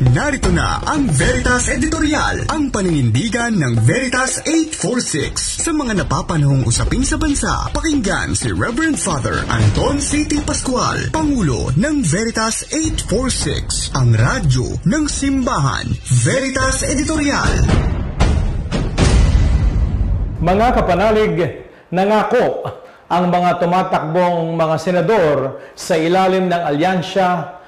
Narito na ang Veritas Editorial, ang paninindigan ng Veritas 846 sa mga napapanahong usapin sa bansa. Pakinggan si Reverend Father Anton C.T. Pascual, Pangulo ng Veritas 846, ang radyo ng simbahan. Veritas Editorial. Mga kapanalig, nangako ang mga tumatakbong mga senador sa ilalim ng alyansya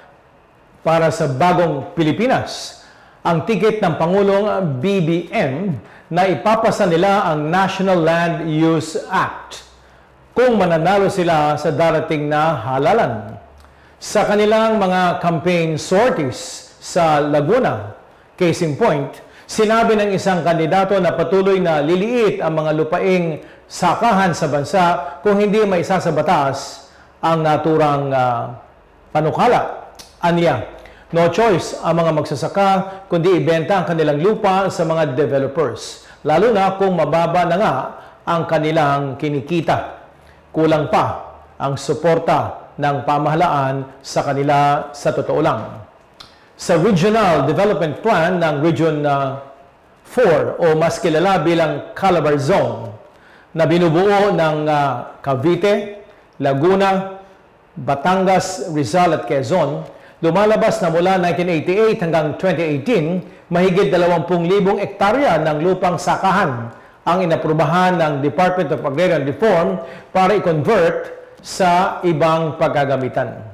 para sa bagong Pilipinas, ang ticket ng Pangulong BBM na ipapasa nila ang National Land Use Act kung mananalo sila sa darating na halalan. Sa kanilang mga campaign sorties sa Laguna, case in point, sinabi ng isang kandidato na patuloy na liliit ang mga lupaing sakahan sa bansa kung hindi maisa sa batas ang naturang panukala. Aniya, no choice ang mga magsasaka kundi ibenta ang kanilang lupa sa mga developers, lalo na kung mababa na nga ang kanilang kinikita. Kulang pa ang suporta ng pamahalaan sa kanila sa totoo lang. Sa Regional Development Plan ng Region 4 o mas kilala bilang Calabar Zone na binubuo ng Cavite, Laguna, Batangas, Rizal at Quezon, lumalabas na mula 1988 hanggang 2018, mahigit 20,000 ektarya ng lupang sakahan ang inaprubahan ng Department of Agrarian Reform para i-convert sa ibang paggagamitan.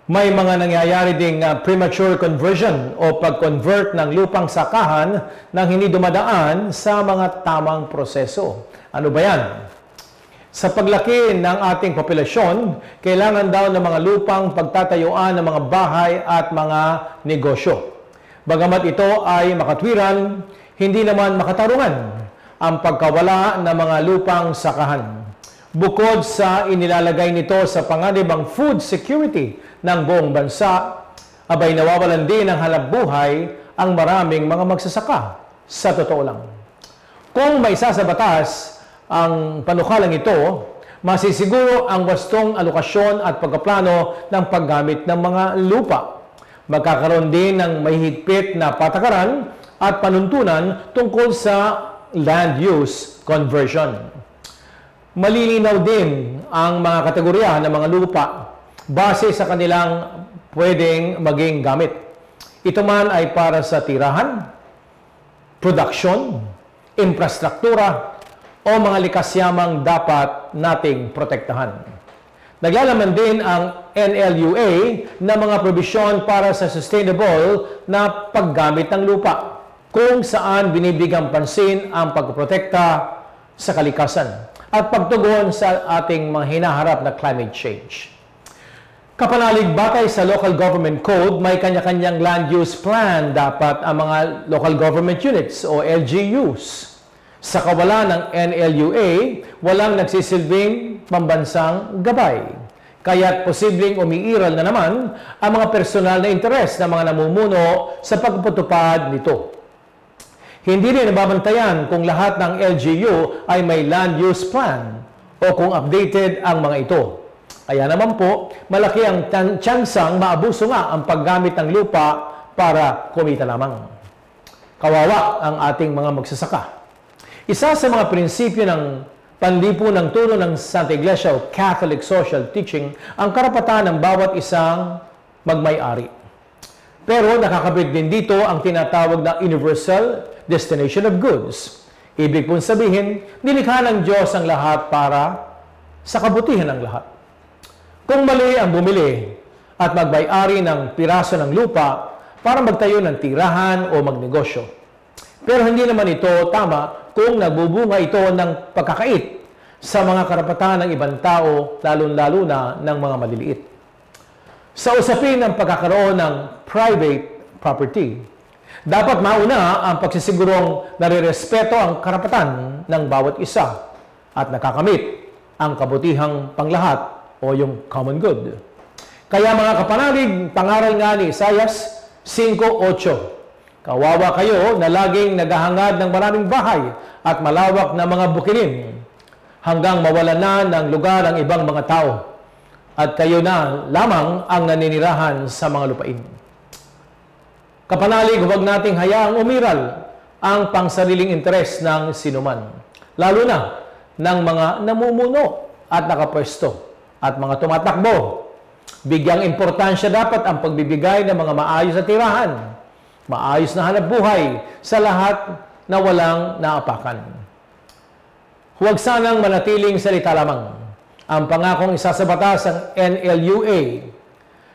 May mga nangyayari ding premature conversion o pag-convert ng lupang sakahan nang hindi dumadaan sa mga tamang proseso. Ano ba yan? Sa paglaki ng ating populasyon, kailangan daw ng mga lupang pagtatayuan ng mga bahay at mga negosyo. Bagamat ito ay makatwiran, hindi naman makatarungan ang pagkawala ng mga lupang sakahan. Bukod sa inilalagay nito sa panganibang food security ng buong bansa, abay nawawalan din ng hanapbuhay ang maraming mga magsasaka. Sa totoo lang, kung may isa sa batas ang panukalang ito, masisiguro ang wastong alokasyon at pagkaplano ng paggamit ng mga lupa. Magkakaroon din ng mahihigpit na patakaran at panuntunan tungkol sa land use conversion. Malilinaw din ang mga kategorya ng mga lupa base sa kanilang pwedeng maging gamit. Ito man ay para sa tirahan, production, infrastruktura, o mga likas yamang dapat nating protektahan. Naglalaman din ang NLUA na mga probisyon para sa sustainable na paggamit ng lupa, kung saan binibigyang pansin ang pagprotekta sa kalikasan at pagtugon sa ating mga hinaharap na climate change. Kapanalig, batay sa Local Government Code, may kanya-kanyang land use plan dapat ang mga local government units o LGUs. Sa kawalan ng NLUA, walang nagsisilbing pambansang gabay. Kaya't posibleng umiiral na naman ang mga personal na interes ng mga namumuno sa pagpuputupad nito. Hindi rin nababantayan kung lahat ng LGU ay may land use plan o kung updated ang mga ito. Kaya naman po, malaki ang tsansang maabuso nga ang paggamit ng lupa para kumita lamang. Kawawa ang ating mga magsasaka. Isa sa mga prinsipyo ng panlipunang turo ng Santa Iglesia o Catholic Social Teaching ang karapatan ng bawat isang magmay-ari. Pero nakakabit din dito ang tinatawag na universal destination of goods. Ibig pong sabihin, nilikha ng Diyos ang lahat para sa kabutihan ng lahat. Kung mali ang bumili at magmay-ari ng piraso ng lupa para magtayo ng tirahan o magnegosyo. Pero hindi naman ito tama kung nagbubunga ito ng pagkakait sa mga karapatan ng ibang tao, lalo-lalo na ng mga maliliit. Sa usapin ng pagkakaroon ng private property, dapat mauna ang pagsisigurong nare-respeto ang karapatan ng bawat isa at nakakamit ang kabutihang panglahat o yung common good. Kaya mga kapanalig, pangaral nga ni Isaias 5:8, kawawa kayo na laging naghahangad ng maraming bahay at malawak na mga bukidin hanggang mawalan na ng lugar ang ibang mga tao at kayo na lamang ang naninirahan sa mga lupain. Kapanalig, huwag nating hayaang umiral ang pangsariling interes ng sinuman, lalo na ng mga namumuno at nakapwesto at mga tumatakbo. Bigyang importansya dapat ang pagbibigay ng mga maayos na tirahan, maayos na hanapbuhay sa lahat na walang naapakan. Huwag sanang manatiling salita lamang ang pangakong isa sa batas ng NLUA.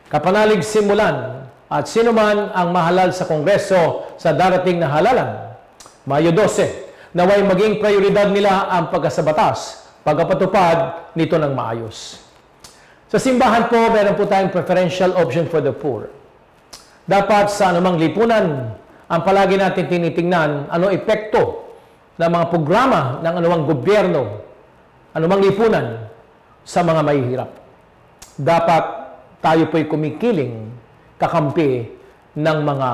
Kapanalig simulan at sinuman ang mahalal sa Kongreso sa darating na halalan. Mayo 12, naway maging prioridad nila ang pagkasabatas, pagkapatupad nito ng maayos. Sa simbahan po, meron po tayong preferential option for the poor. Dapat sa anumang lipunan, ang palagi natin tinitingnan ano epekto ng mga programa ng anumang gobyerno, anumang lipunan sa mga mahihirap. Dapat tayo po'y kumikiling kakampi ng mga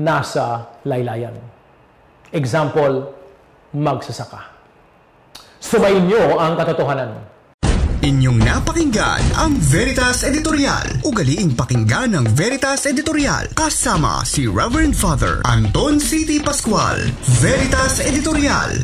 nasa laylayan. Example, magsasaka. Sumayin niyo ang katotohanan. Inyong napakinggan ang Veritas Editorial. Ugaliing pakinggan ng Veritas Editorial kasama si Reverend Father Anton C.T. Pascual. Veritas Editorial.